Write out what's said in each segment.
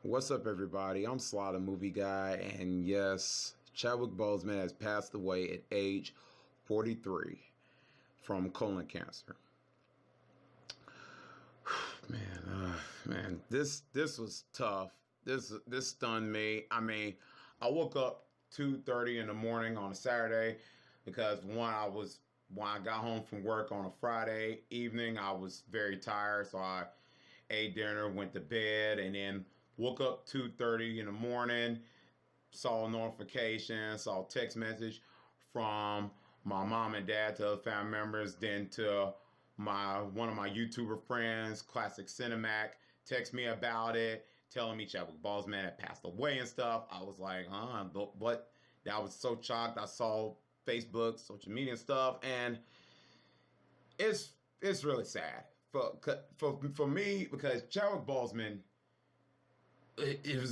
What's up, everybody? I'm Sly the Movie Guy, and yes, Chadwick Boseman has passed away at age 43 from colon cancer. This was tough. This stunned me. I mean, I woke up 2:30 in the morning on a Saturday because when I got home from work on a Friday evening, I was very tired, so I ate dinner, went to bed, and then woke up 2:30 in the morning, saw a notification, saw a text message from my mom and dad to other family members, then to my one of my YouTuber friends, Classic Cinemac, text me about it, telling me Chadwick Boseman had passed away and stuff. I was like, huh, what? I was so shocked. I saw Facebook, social media stuff, and it's really sad for me because Chadwick Boseman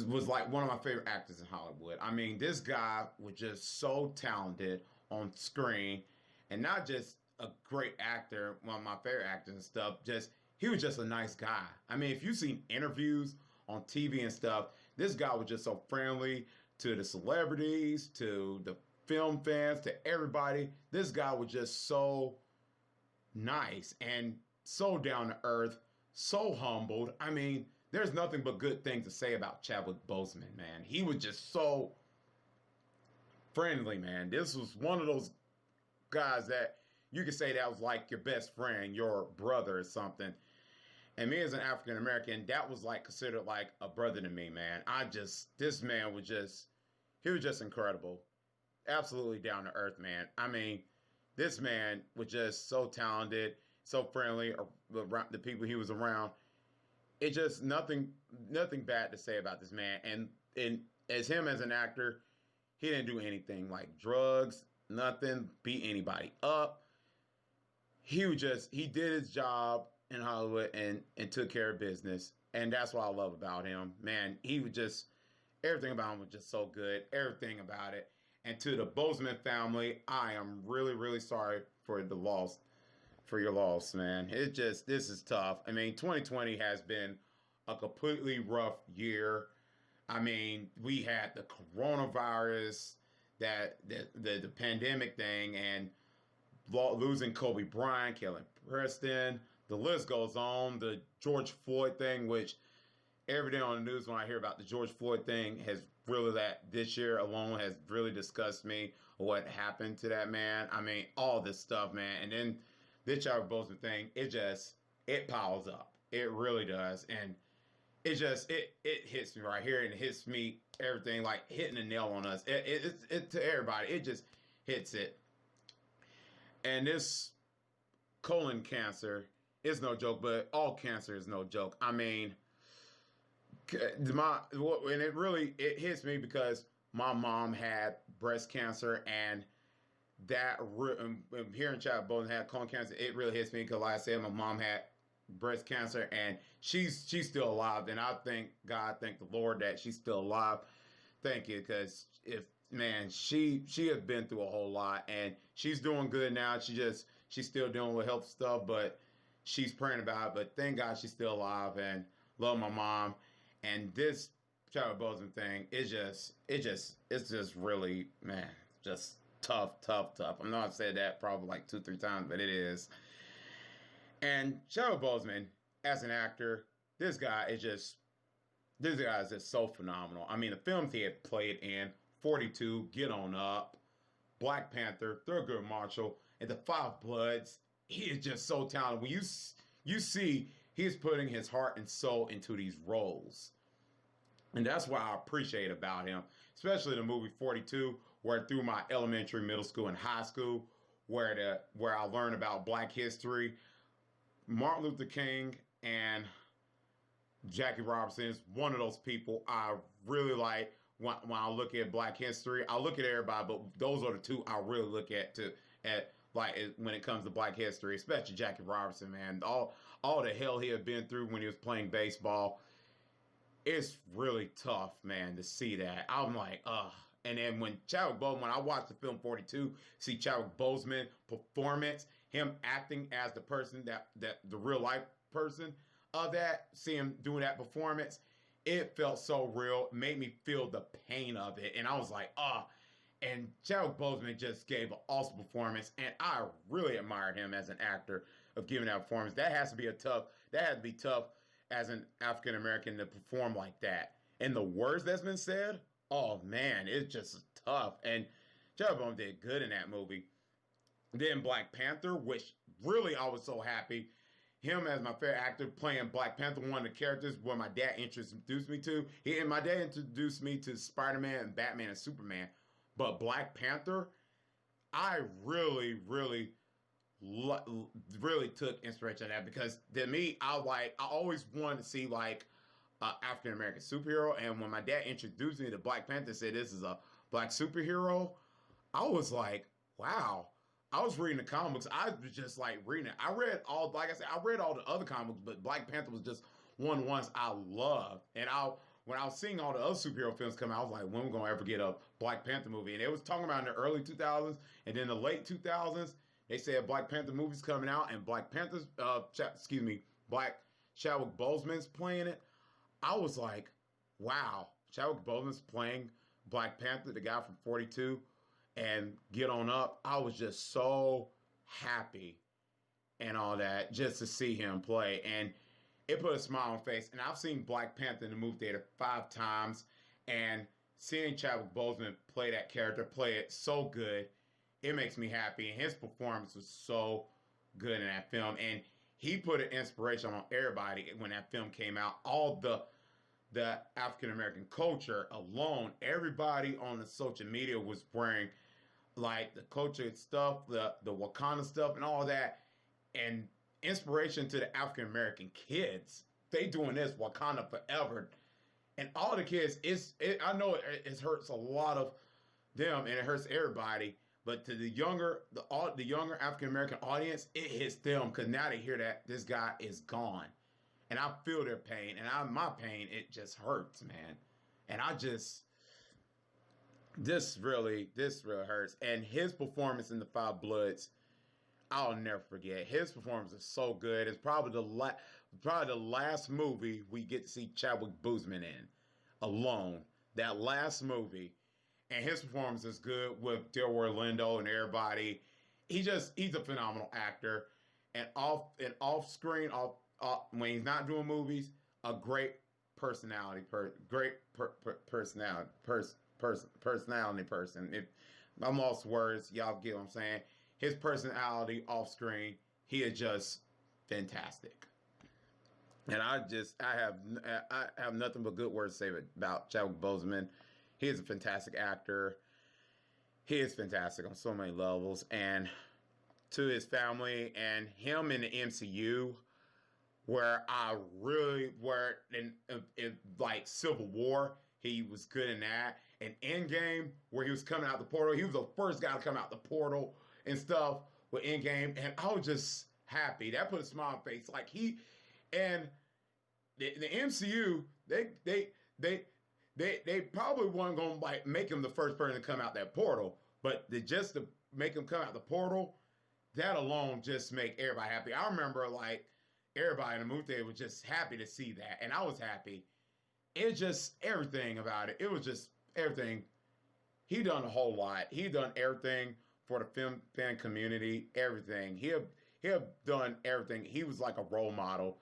was like one of my favorite actors in Hollywood. I mean, this guy was just so talented on screen, and not just a great actor, one of my favorite actors and stuff. Just he was just a nice guy. I mean, if you've seen interviews on TV and stuff, this guy was just so friendly to the celebrities, to the film fans, to everybody. This guy was just so nice and so down to earth, so humbled. I mean, there's nothing but good things to say about Chadwick Boseman, man. He was just so friendly, man. This was one of those guys that you could say that was like your best friend, your brother or something. And me as an African American, that was like considered like a brother to me, man. This man was just, he was just incredible. Absolutely down to earth, man. I mean, this man was just so talented, so friendly around the people he was around. It's just nothing bad to say about this man. And as him as an actor, he didn't do anything like drugs, nothing, beat anybody up. He did his job in Hollywood and took care of business. And that's what I love about him. Man, he was just everything about him was just so good. Everything about it. And to the Boseman family, I am really, really sorry for the loss, for your loss, man. This is tough. I mean, 2020 has been a completely rough year. I mean, we had the coronavirus, the pandemic thing, and losing Kobe Bryant, Kelly Preston. The list goes on. The George Floyd thing, which every day on the news when I hear about the George Floyd thing has really that this year alone has really disgusted me what happened to that man. I mean, all this stuff, man. And then this Chadwick Boseman thing, it piles up. It really does. And it hits me right here and it hits me everything like hitting a nail on us. It to everybody. It just hits it. And this colon cancer is no joke, but all cancer is no joke. I mean, it hits me because my mom had breast cancer, and hearing Chadwick Boseman had colon cancer, it really hits me because, like I said, my mom had breast cancer, and she's still alive, and I thank the Lord that she's still alive. Thank you, because if man, she has been through a whole lot, and she's doing good now. She's still dealing with health stuff, but she's praying about it. But thank God she's still alive, and love my mom. And this Chadwick Boseman thing it's just really, man, just tough. I know I've said that probably like 2-3 times, but it is. And Chadwick Boseman, as an actor, this guy is just so phenomenal. I mean, the films he had played in, 42, Get On Up, Black Panther, Thurgood Marshall, and The Five Bloods, he is just so talented. When you see he's putting his heart and soul into these roles. And that's what I appreciate about him, especially the movie 42, where through my elementary, middle school, and high school, where I learned about Black history, Martin Luther King and Jackie Robinson is one of those people I really like when I look at Black history. I look at everybody, but those are the two I really look at like when it comes to Black history, especially Jackie Robinson, man. All the hell he had been through when he was playing baseball. It's really tough, man, to see that. I'm like, ugh. And then when I watched the film 42, see Chadwick Boseman performance, him acting as the person that the real life person of that, see him doing that performance, it felt so real. It made me feel the pain of it. And I was like, ah. And Chadwick Boseman just gave an awesome performance. And I really admired him as an actor of giving that performance. That had to be tough as an African American to perform like that. And the words that's been said, oh man, it's just tough. And Chadwick Boseman did good in that movie. Then Black Panther, which really I was so happy. Him as my favorite actor playing Black Panther, one of the characters where my dad introduced me to. And my dad introduced me to Spider-Man and Batman and Superman. But Black Panther, I really took inspiration out of that because to me, I always wanted to see like an African American superhero. And when my dad introduced me to Black Panther, said this is a black superhero, I was like, wow. I was reading the comics. I was just like reading it. Like I said, I read all the other comics, but Black Panther was just one of the ones I loved. And when I was seeing all the other superhero films come out, I was like, when we gonna ever get a Black Panther movie? And it was talking about in the early 2000s, and then the late 2000s, they said Black Panther movies coming out, and Black Chadwick Boseman's playing it. I was like, wow, Chadwick Boseman's playing Black Panther, the guy from 42, and Get On Up. I was just so happy and all that just to see him play. And it put a smile on my face. And I've seen Black Panther in the movie theater 5 times. And seeing Chadwick Boseman play that character, play it so good, it makes me happy. And his performance was so good in that film. And he put an inspiration on everybody when that film came out. All the African American culture alone, everybody on the social media was wearing like the culture stuff, the Wakanda stuff, and all that, and inspiration to the African American kids. They doing this Wakanda forever, and all the kids. I know it hurts a lot of them, and it hurts everybody. But to the younger African American audience, it hits them because now they hear that this guy is gone. And I feel their pain, and my pain, it just hurts, man. And this really hurts. And his performance in The Five Bloods, I'll never forget. His performance is so good. It's probably the last movie we get to see Chadwick Boseman in, alone. That last movie, and his performance is good with Delroy Lindo and everybody. He's a phenomenal actor, and off screen, when he's not doing movies, a great personality person. If I'm lost words, y'all get what I'm saying. His personality off screen, he is just fantastic. And I have nothing but good words to say about Chadwick Boseman. He is a fantastic actor. He is fantastic on so many levels. And to his family and him in the MCU, where in like Civil War, he was good in that. And Endgame, where he was coming out the portal, he was the first guy to come out the portal and stuff with Endgame, and I was just happy. That put a smile on my face. Like and the MCU, they probably weren't gonna like make him the first person to come out that portal, but just to make him come out the portal, that alone just make everybody happy. I remember like everybody in the movie theater was just happy to see that, and I was happy. It just everything about it. It was just everything. He done a whole lot. He done everything for the fan community. Everything. He have done everything. He was like a role model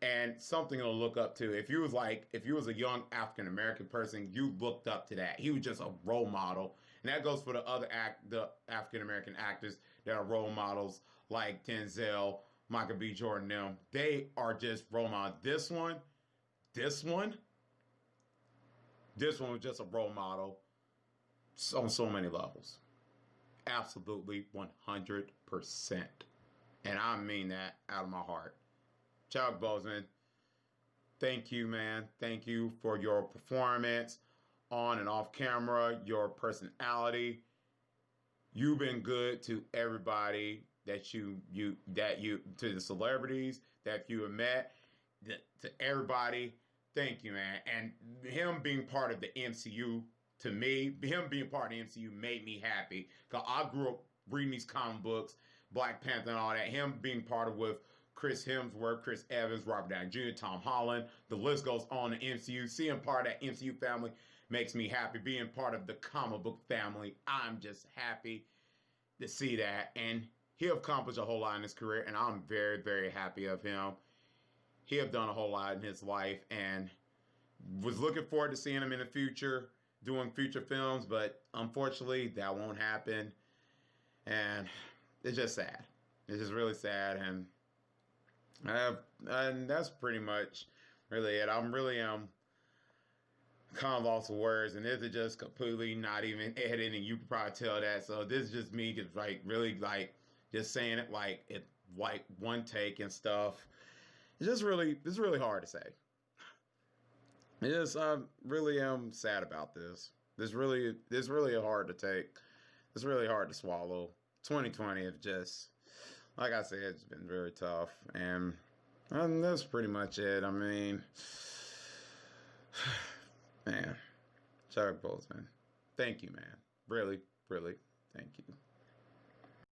and something to look up to. If you was a young African American person, you looked up to that. He was just a role model, and that goes for the African American actors that are role models like Denzel, Michael B. Jordan. Them, they are just role models. This one was just a role model on so many levels. Absolutely 100%. And I mean that out of my heart. Chadwick Boseman, thank you, man. Thank you for your performance on and off camera, your personality. You've been good to everybody that you to the celebrities that you have met, to everybody. Thank you, man. And him being part of the MCU, to me, him being part of the MCU made me happy. Because I grew up reading these comic books, Black Panther and all that. Him being part of with Chris Hemsworth, Chris Evans, Robert Downey Jr., Tom Holland. The list goes on in MCU. Seeing part of that MCU family makes me happy. Being part of the comic book family, I'm just happy to see that. And he accomplished a whole lot in his career, and I'm very, very happy of him. He have done a whole lot in his life, and was looking forward to seeing him in the future, doing future films, but unfortunately, that won't happen. And it's just sad. It's just really sad, and that's pretty much really it. I'm really kind of lost for words, and this is just completely not even editing. You can probably tell that. So this is just me, just like really like just saying it like one take and stuff. It's really hard to say. It is. I really am sad about this. This really hard to take. It's really hard to swallow. 2020 is just, like I said, it's been very tough, and that's pretty much it. I mean, man, Chadwick Boseman, thank you, man. Really, really, thank you.